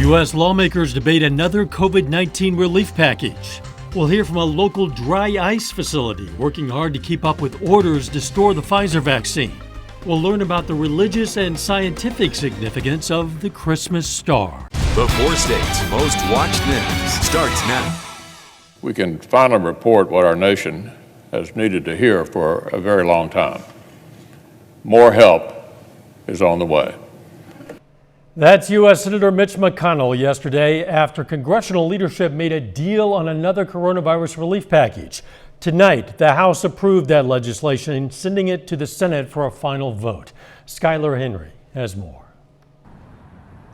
U.S. lawmakers debate another COVID-19 relief package. We'll hear from a local dry ice facility working hard to keep up with orders to store the Pfizer vaccine. We'll learn about the religious and scientific significance of the Christmas star. The four states' most watched news starts now. We can finally report what our nation has needed to hear for a very long time. More help is on the way. That's U.S. Senator Mitch McConnell yesterday after congressional leadership made a deal on another coronavirus relief package. Tonight, the House approved that legislation, sending it to the Senate for a final vote. Skylar Henry has more.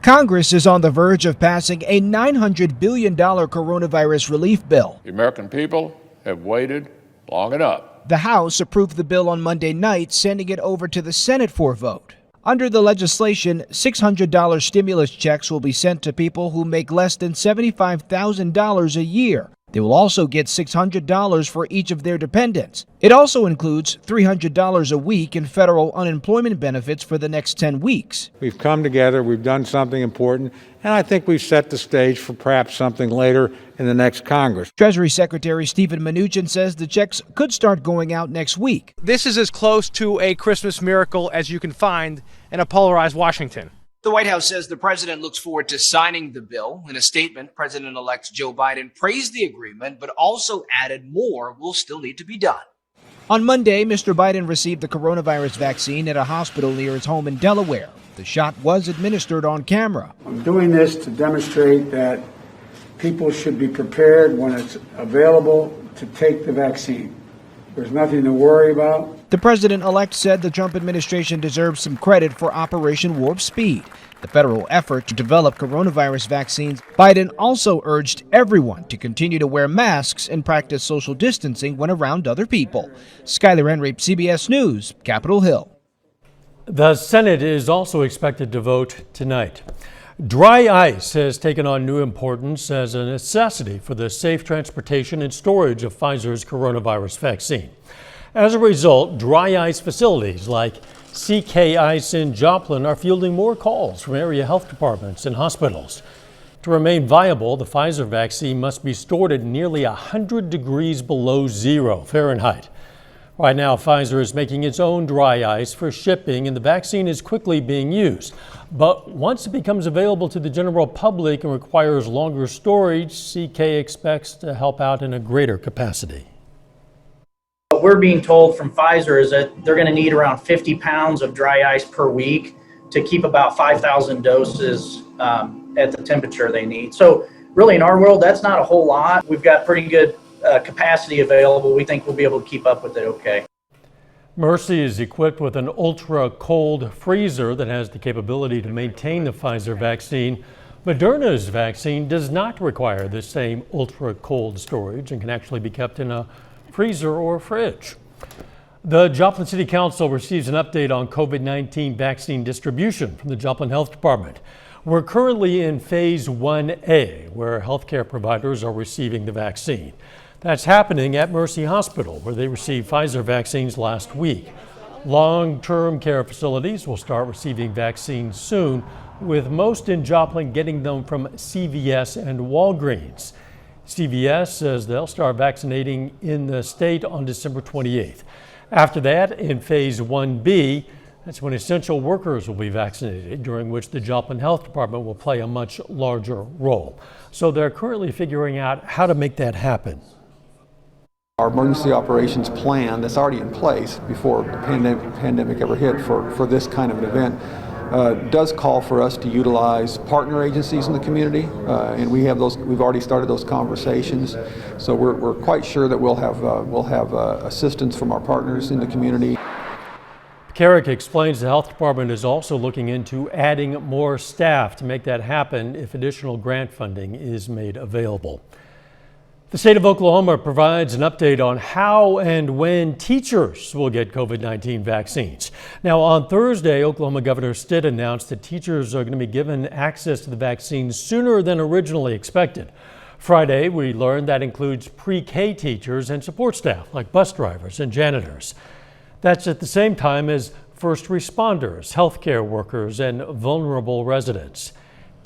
Congress is on the verge of passing a $900 billion coronavirus relief bill. The American people have waited long enough. The House approved the bill on Monday night, sending it over to the Senate for a vote. Under the legislation, $600 stimulus checks will be sent to people who make less than $75,000 a year. They will also get $600 for each of their dependents. It also includes $300 a week in federal unemployment benefits for the next 10 weeks. We've come together, we've done something important, and I think we've set the stage for perhaps something later in the next Congress. Treasury Secretary Steven Mnuchin says the checks could start going out next week. This is as close to a Christmas miracle as you can find in a polarized Washington. The White House says the president looks forward to signing the bill. In a statement, President-elect Joe Biden praised the agreement, but also added more will still need to be done. On Monday, Mr. Biden received the coronavirus vaccine at a hospital near his home in Delaware. The shot was administered on camera. I'm doing this to demonstrate that people should be prepared when it's available to take the vaccine. There's nothing to worry about. The president-elect said the Trump administration deserves some credit for Operation Warp Speed, the federal effort to develop coronavirus vaccines. Biden also urged everyone to continue to wear masks and practice social distancing when around other people. Skylar Henry, CBS News, Capitol Hill. The Senate is also expected to vote tonight. Dry ice has taken on new importance as a necessity for the safe transportation and storage of Pfizer's coronavirus vaccine. As a result, dry ice facilities like CK Ice in Joplin are fielding more calls from area health departments and hospitals. To remain viable, the Pfizer vaccine must be stored at nearly 100 degrees below zero Fahrenheit. Right now, Pfizer is making its own dry ice for shipping, and the vaccine is quickly being used. But once it becomes available to the general public and requires longer storage, CK expects to help out in a greater capacity. What we're being told from Pfizer is that they're going to need around 50 pounds of dry ice per week to keep about 5,000 doses at the temperature they need. So really in our world, that's not a whole lot. We've got pretty good capacity available. We think we'll be able to keep up with it okay. Mercy is equipped with an ultra-cold freezer that has the capability to maintain the Pfizer vaccine. Moderna's vaccine does not require the same ultra-cold storage and can actually be kept in a freezer or fridge. The Joplin City Council receives an update on COVID-19 vaccine distribution from the Joplin Health Department. We're currently in phase 1A, where healthcare providers are receiving the vaccine. That's happening at Mercy Hospital, where they received Pfizer vaccines last week. Long-term care facilities will start receiving vaccines soon, with most in Joplin getting them from CVS and Walgreens. CVS says they'll start vaccinating in the state on December 28th. After that, in phase 1B, that's when essential workers will be vaccinated, during which the Joplin Health Department will play a much larger role. So they're currently figuring out how to make that happen. Our emergency operations plan that's already in place before the pandemic ever hit for this kind of an event does call for us to utilize partner agencies in the community, and we've already started those conversations. So we're quite sure that we'll have assistance from our partners in the community. Carrick explains the health department is also looking into adding more staff to make that happen if additional grant funding is made available. The state of Oklahoma provides an update on how and when teachers will get COVID-19 vaccines. Now, on Thursday, Oklahoma Governor Stitt announced that teachers are going to be given access to the vaccine sooner than originally expected. Friday, we learned that includes pre-K teachers and support staff like bus drivers and janitors. That's at the same time as first responders, healthcare workers, and vulnerable residents.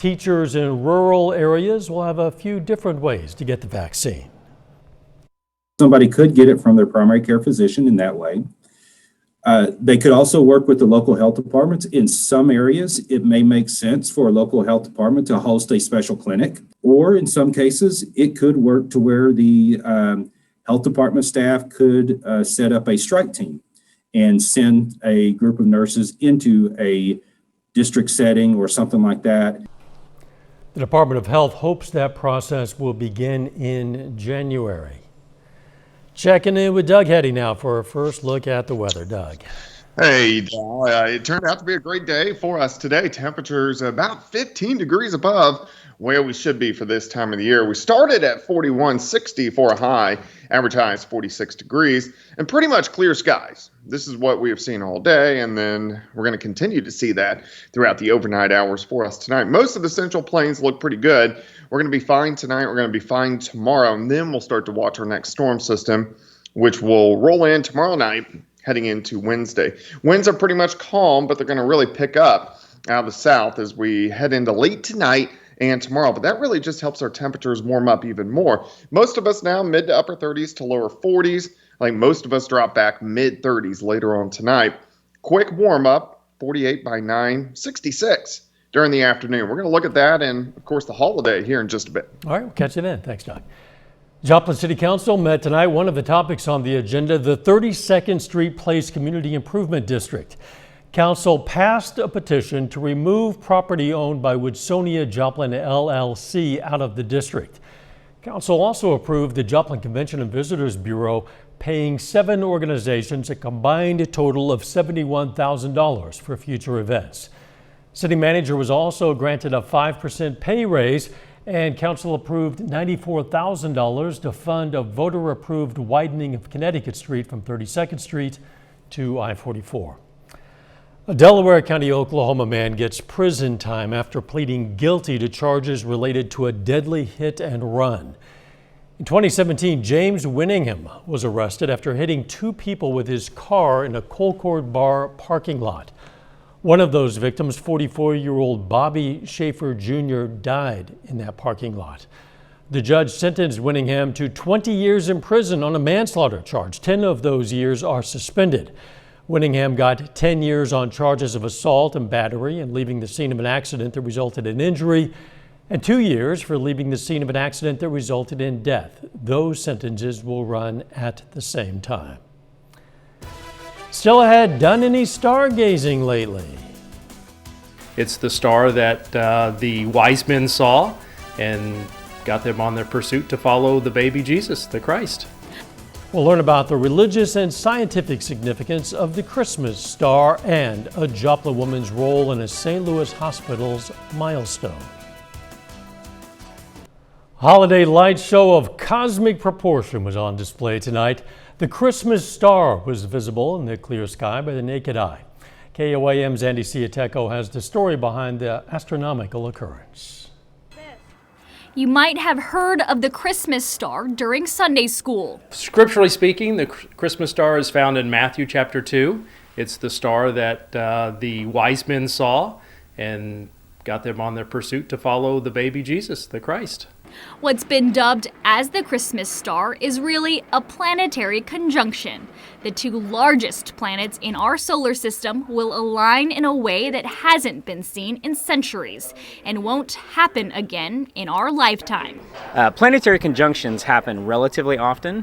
Teachers in rural areas will have a few different ways to get the vaccine. Somebody could get it from their primary care physician in that way. They could also work with the local health departments. In some areas, it may make sense for a local health department to host a special clinic, or in some cases, it could work to where the health department staff could set up a strike team and send a group of nurses into a district setting or something like that. The Department of Health hopes that process will begin in January. Checking in with Doug Heddy now for a first look at the weather. Doug. Hey, Dal, it turned out to be a great day for us today. Temperatures about 15 degrees above where we should be for this time of the year. We started at 41.60 for a high, average high is 46 degrees, and pretty much clear skies. This is what we have seen all day, and then we're going to continue to see that throughout the overnight hours for us tonight. Most of the Central Plains look pretty good. We're going to be fine tonight. We're going to be fine tomorrow, and then we'll start to watch our next storm system, which will roll in tomorrow night, heading into Wednesday. Winds are pretty much calm, but they're going to really pick up out of the south as we head into late tonight and tomorrow. But that really just helps our temperatures warm up even more. Most of us now mid to upper 30s to lower 40s. Like most of us drop back mid 30s later on tonight. Quick warm up, 48 by 9, 66 during the afternoon. We're going to look at that and, of course, the holiday here in just a bit. All right, we'll catch you then. Thanks, Doug. Joplin City Council met tonight. One of the topics on the agenda, the 32nd Street Place Community Improvement District. Council passed a petition to remove property owned by Woodsonia Joplin LLC out of the district. Council also approved the Joplin Convention and Visitors Bureau paying 7 organizations a combined total of $71,000 for future events. City manager was also granted a 5% pay raise, and council approved $94,000 to fund a voter-approved widening of Connecticut Street from 32nd Street to I-44. A Delaware County, Oklahoma man gets prison time after pleading guilty to charges related to a deadly hit and run. In 2017, James Winningham was arrested after hitting 2 people with his car in a Colcord bar parking lot. One of those victims, 44-year-old Bobby Schaefer Jr., died in that parking lot. The judge sentenced Winningham to 20 years in prison on a manslaughter charge. 10 of those years are suspended. Winningham got 10 years on charges of assault and battery and leaving the scene of an accident that resulted in injury, and 2 years for leaving the scene of an accident that resulted in death. Those sentences will run at the same time. Still ahead, done any stargazing lately? It's the star that the wise men saw and got them on their pursuit to follow the baby Jesus, the Christ. We'll learn about the religious and scientific significance of the Christmas star and a Joplin woman's role in a St. Louis hospital's milestone. Holiday light show of cosmic proportion was on display tonight. The Christmas star was visible in the clear sky by the naked eye. KOAM's Andy Ciateco has the story behind the astronomical occurrence. You might have heard of the Christmas star during Sunday school. Scripturally speaking, the Christmas star is found in Matthew chapter 2. It's the star that the wise men saw and got them on their pursuit to follow the baby Jesus, the Christ. What's been dubbed as the Christmas star is really a planetary conjunction. The 2 largest planets in our solar system will align in a way that hasn't been seen in centuries and won't happen again in our lifetime. Planetary conjunctions happen relatively often.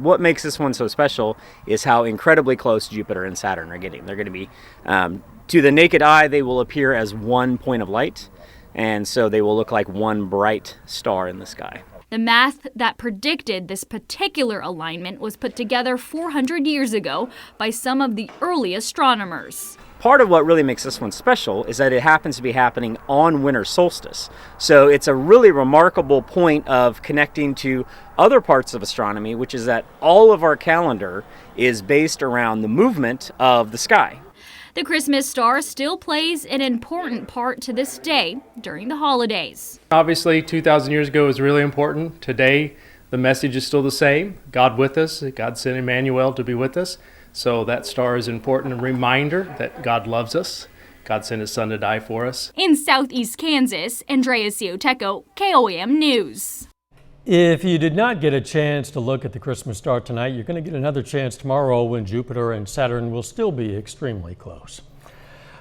What makes this one so special is how incredibly close Jupiter and Saturn are getting. They're going to be, to the naked eye, they will appear as one point of light. And so they will look like one bright star in the sky. The math that predicted this particular alignment was put together 400 years ago by some of the early astronomers. Part of what really makes this one special is that it happens to be happening on winter solstice. So it's a really remarkable point of connecting to other parts of astronomy, which is that all of our calendar is based around the movement of the sky. The Christmas star still plays an important part to this day during the holidays. Obviously, 2,000 years ago was really important. Today, the message is still the same. God with us. God sent Emmanuel to be with us. So that star is important, a reminder that God loves us. God sent his son to die for us. In southeast Kansas, Andrea Cioteco, KOAM News. If you did not get a chance to look at the Christmas star tonight, you're going to get another chance tomorrow when Jupiter and Saturn will still be extremely close.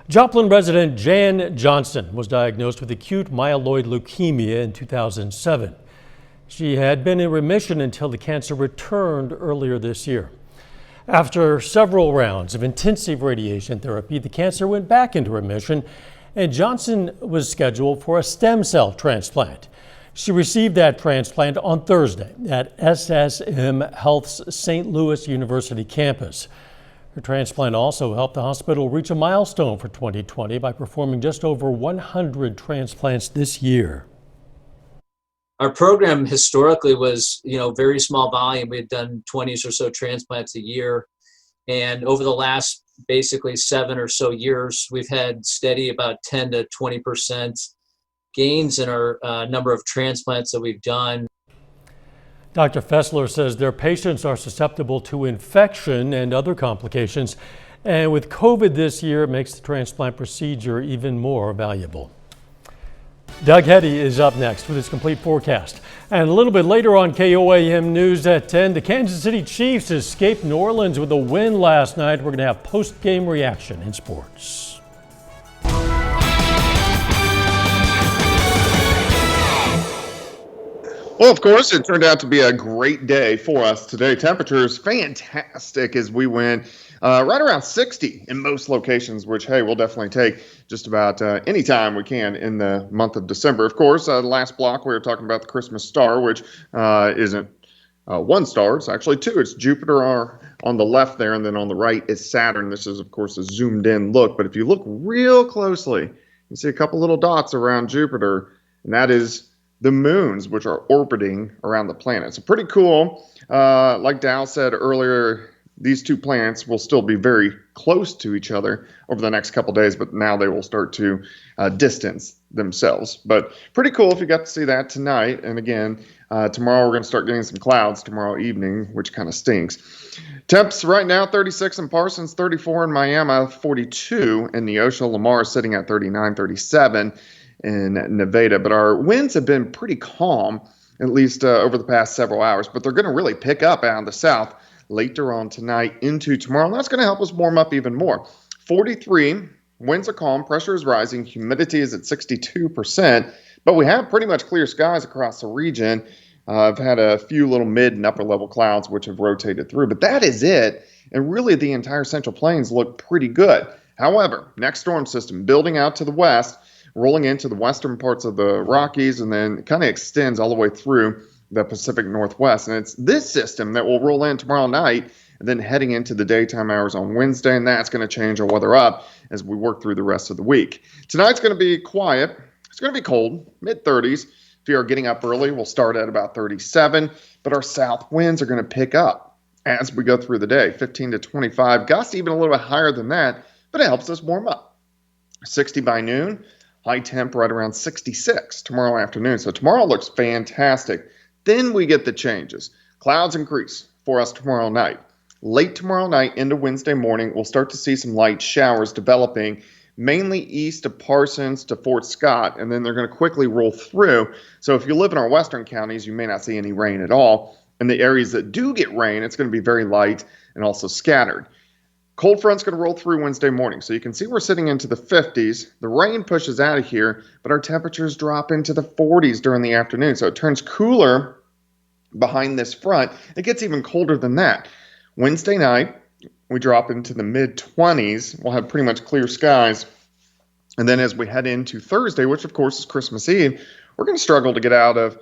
Joplin resident Jan Johnson was diagnosed with acute myeloid leukemia in 2007. She had been in remission until the cancer returned earlier this year. After several rounds of intensive radiation therapy, the cancer went back into remission, and Johnson was scheduled for a stem cell transplant. She received that transplant on Thursday at SSM Health's St. Louis University campus. Her transplant also helped the hospital reach a milestone for 2020 by performing just over 100 transplants this year. Our program historically was, very small volume. We had done 20 or so transplants a year. And over the last basically 7 or so years, we've had steady about 10 to 20% gains in our number of transplants that we've done. Dr. Fessler says their patients are susceptible to infection and other complications. And with COVID this year, it makes the transplant procedure even more valuable. Doug Heddy is up next with his complete forecast. And a little bit later on KOAM News at 10, the Kansas City Chiefs escaped New Orleans with a win last night. We're going to have post-game reaction in sports. Well, of course, it turned out to be a great day for us today. Temperatures fantastic as we went right around 60 in most locations, which, hey, we'll definitely take just about any time we can in the month of December. Of course, the last block we were talking about the Christmas star, which isn't one star. It's actually two. It's Jupiter on the left there, and then on the right is Saturn. This is, of course, a zoomed-in look. But if you look real closely, you see a couple little dots around Jupiter, and that is the moons, which are orbiting around the planet. So pretty cool. Like Dow said earlier, these two planets will still be very close to each other over the next couple days, but now they will start to distance themselves. But pretty cool if you got to see that tonight. And again, tomorrow we're going to start getting some clouds tomorrow evening, which kind of stinks. Temps right now, 36 in Parsons, 34 in Miami, 42 in Neosho. Lamar is sitting at 39, 37. In Nevada, but our winds have been pretty calm, at least over the past several hours, but they're going to really pick up out of the south later on tonight into tomorrow, and that's going to help us warm up even more. 43, winds are calm, pressure is rising, humidity is at 62%, but we have pretty much clear skies across the region. I've had a few little mid and upper level clouds which have rotated through, but that is it, and really the entire Central Plains look pretty good. However, next storm system building out to the west, rolling into the western parts of the Rockies, and then kind of extends all the way through the Pacific Northwest. And it's this system that will roll in tomorrow night and then heading into the daytime hours on Wednesday, and that's going to change our weather up as we work through the rest of the week. Tonight's going to be quiet. It's going to be cold, mid-30s. If you are getting up early, we'll start at about 37, but our south winds are going to pick up as we go through the day, 15 to 25, gusts even a little bit higher than that, but it helps us warm up. 60 by noon. High temp right around 66 tomorrow afternoon. So tomorrow looks fantastic. Then we get the changes. Clouds increase for us tomorrow night. Late tomorrow night into Wednesday morning, we'll start to see some light showers developing mainly east of Parsons to Fort Scott, and then they're going to quickly roll through. So if you live in our western counties, you may not see any rain at all. In the areas that do get rain, it's going to be very light and also scattered. Cold front's going to roll through Wednesday morning, so you can see we're sitting into the 50s. The rain pushes out of here, but our temperatures drop into the 40s during the afternoon, so it turns cooler behind this front. It gets even colder than that. Wednesday night, we drop into the mid-20s. We'll have pretty much clear skies. And then as we head into Thursday, which of course is Christmas Eve, we're going to struggle to get out of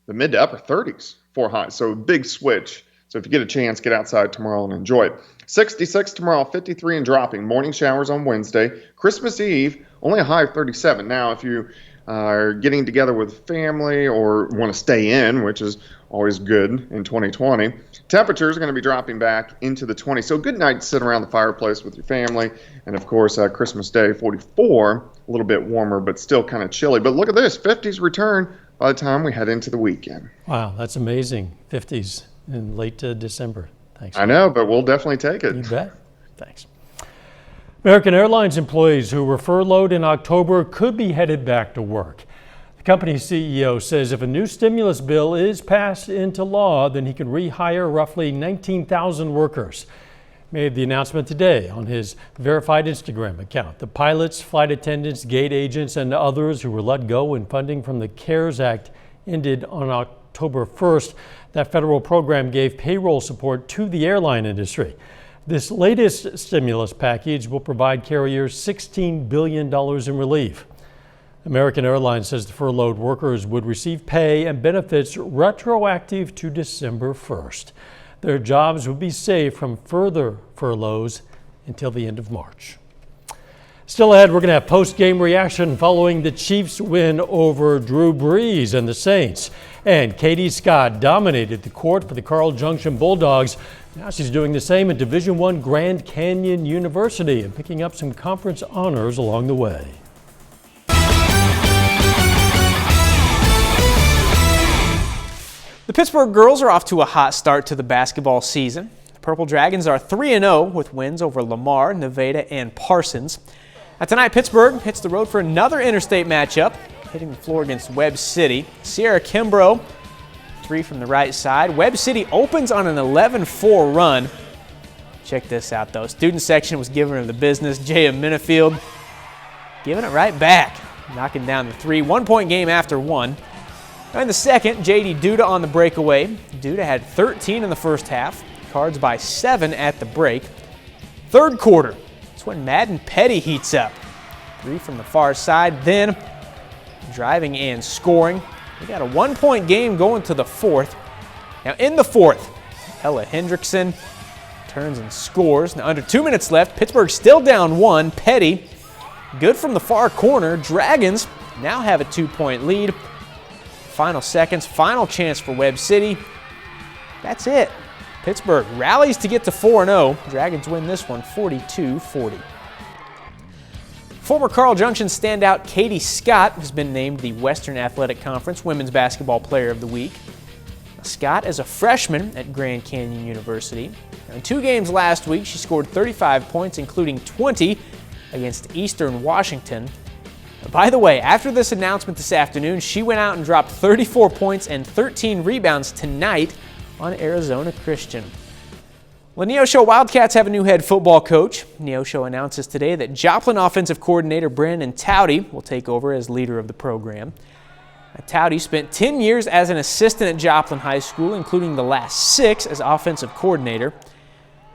the mid to upper 30s for highs, so a big switch. So if you get a chance, get outside tomorrow and enjoy it. 66 tomorrow, 53 and dropping. Morning showers on Wednesday. Christmas Eve, only a high of 37. Now, if you are getting together with family or want to stay in, which is always good in 2020, temperatures are going to be dropping back into the 20s. So good night to sit around the fireplace with your family. And, of course, Christmas Day, 44, a little bit warmer, but still kind of chilly. But look at this, 50s return by the time we head into the weekend. Wow, that's amazing. 50s in late December. Thanks. I know, but we'll definitely take it. You bet. Thanks. American Airlines employees who were furloughed in October could be headed back to work. The company's CEO says if a new stimulus bill is passed into law, then he can rehire roughly 19,000 workers. He made the announcement today on his verified Instagram account. The pilots, flight attendants, gate agents, and others who were let go when funding from the CARES Act ended on October 1st. That federal program gave payroll support to the airline industry. This latest stimulus package will provide carriers $16 billion in relief. American Airlines says the furloughed workers would receive pay and benefits retroactive to December 1st. Their jobs would be saved from further furloughs until the end of March. Still ahead, we're going to have post-game reaction following the Chiefs' win over Drew Brees and the Saints. And Katie Scott dominated the court for the Carl Junction Bulldogs. Now she's doing the same at Division I Grand Canyon University and picking up some conference honors along the way. The Pittsburgh girls are off to a hot start to the basketball season. The Purple Dragons are 3-0 with wins over Lamar, Nevada, and Parsons. Now tonight, Pittsburgh hits the road for another interstate matchup, hitting the floor against Webb City. Sierra Kimbrough, three from the right side. Webb City opens on an 11-4 run. Check this out, though. Student section was giving her the business. Jaya Minifield giving it right back, knocking down the three. 1 point game after one. In the second, J.D. Duda on the breakaway. Duda had 13 in the first half. Cards by 7 at the break. Third quarter, that's when Madden Petty heats up. Three from the far side, then driving and scoring. We got a 1 point game going to the fourth. Now in the fourth, Ella Hendrickson turns and scores. Now under 2 minutes left, Pittsburgh still down one. Petty, good from the far corner. Dragons now have a 2 point lead. Final seconds, final chance for Webb City. That's it. Pittsburgh rallies to get to 4-0. Dragons win this one 42-40. Former Carl Junction standout Katie Scott has been named the Western Athletic Conference Women's Basketball Player of the Week. Scott is a freshman at Grand Canyon University. In 2 games last week, she scored 35 points, including 20 against Eastern Washington. By the way, after this announcement this afternoon, she went out and dropped 34 points and 13 rebounds tonight on Arizona Christian. Well, Neosho Wildcats have a new head football coach. Neosho announces today that Joplin offensive coordinator Brandon Towdy will take over as leader of the program. Towdy spent 10 years as an assistant at Joplin High School, including the last 6 as offensive coordinator.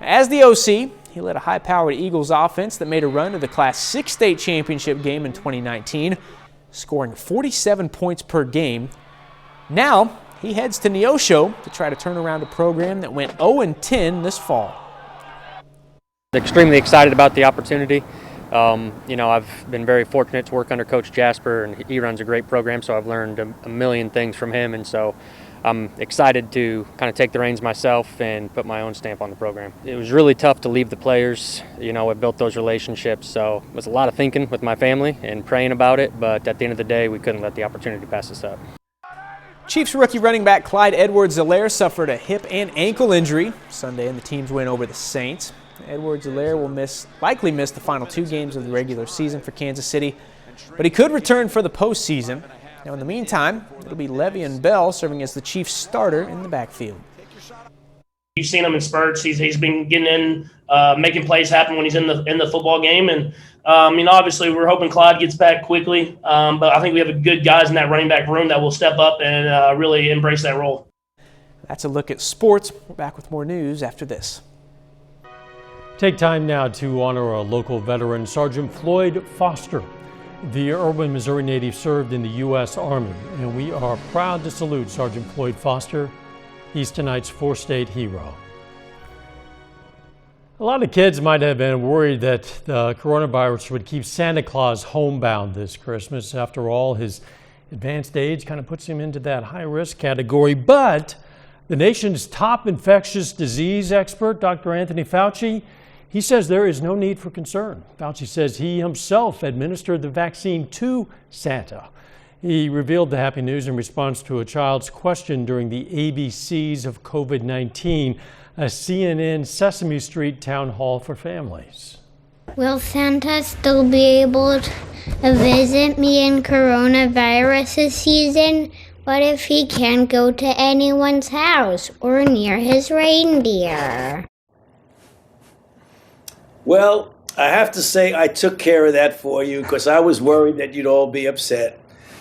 As the OC, he led a high-powered Eagles offense that made a run to the Class 6 state championship game in 2019, scoring 47 points per game. Now, he heads to Neosho to try to turn around a program that went 0-10 this fall. Extremely excited about the opportunity. I've been very fortunate to work under Coach Jasper, and he runs a great program, so I've learned a million things from him, and so I'm excited to kind of take the reins myself and put my own stamp on the program. It was really tough to leave the players. I built those relationships, so it was a lot of thinking with my family and praying about it, but at the end of the day, we couldn't let the opportunity pass us up. Chiefs rookie running back Clyde Edwards-Zelaire suffered a hip and ankle injury Sunday in the team's win over the Saints. Edwards-Zelaire will likely miss the final 2 games of the regular season for Kansas City, but he could return for the postseason. Now, in the meantime, it'll be Le'Veon Bell serving as the Chiefs' starter in the backfield. You've seen him in spurts. He's been getting in, making plays happen when he's in the football game. And obviously, we're hoping Clyde gets back quickly. But I think we have a good guys in that running back room that will step up and really embrace that role. That's a look at sports. We're back with more news after this. Take time now to honor a local veteran, Sergeant Floyd Foster. The Irwin, Missouri native served in the U.S. Army, and we are proud to salute Sergeant Floyd Foster. He's tonight's 4-state hero. A lot of kids might have been worried that the coronavirus would keep Santa Claus homebound this Christmas. After all, his advanced age kind of puts him into that high-risk category. But the nation's top infectious disease expert, Dr. Anthony Fauci, he says there is no need for concern. Fauci says he himself administered the vaccine to Santa. He revealed the happy news in response to a child's question during the ABCs of COVID-19, a CNN Sesame Street town hall for families. Will Santa still be able to visit me in coronavirus season? What if he can't go to anyone's house or near his reindeer? Well, I have to say I took care of that for you because I was worried that you'd all be upset.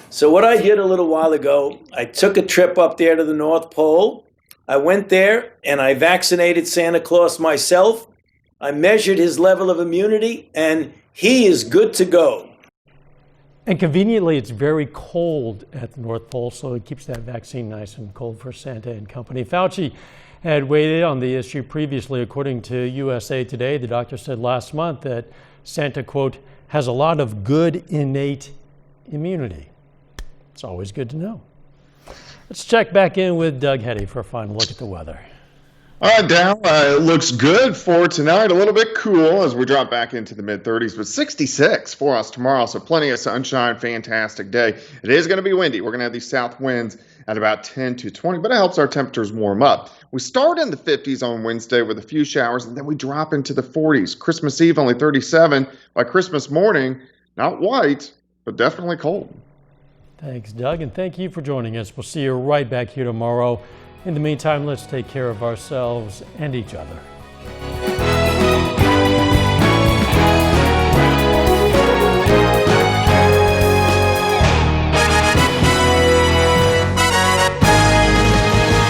So what I did a little while ago, I took a trip up there to the North Pole. I went there and I vaccinated Santa Claus myself. I measured his level of immunity and he is good to go. And conveniently, it's very cold at the North Pole, so it keeps that vaccine nice and cold for Santa and company. Fauci had weighed in on the issue previously. According to USA Today, the doctor said last month that Santa, quote, has a lot of good innate immunity. It's always good to know. Let's check back in with Doug Heddy for a final look at the weather. All right, Dow, it looks good for tonight. A little bit cool as we drop back into the mid-30s, but 66 for us tomorrow, so plenty of sunshine, fantastic day. It is going to be windy. We're going to have these south winds at about 10 to 20, but it helps our temperatures warm up. We start in the 50s on Wednesday with a few showers, and then we drop into the 40s. Christmas Eve, only 37. By Christmas morning, not white, but definitely cold. Thanks, Doug, and thank you for joining us. We'll see you right back here tomorrow. In the meantime, let's take care of ourselves and each other.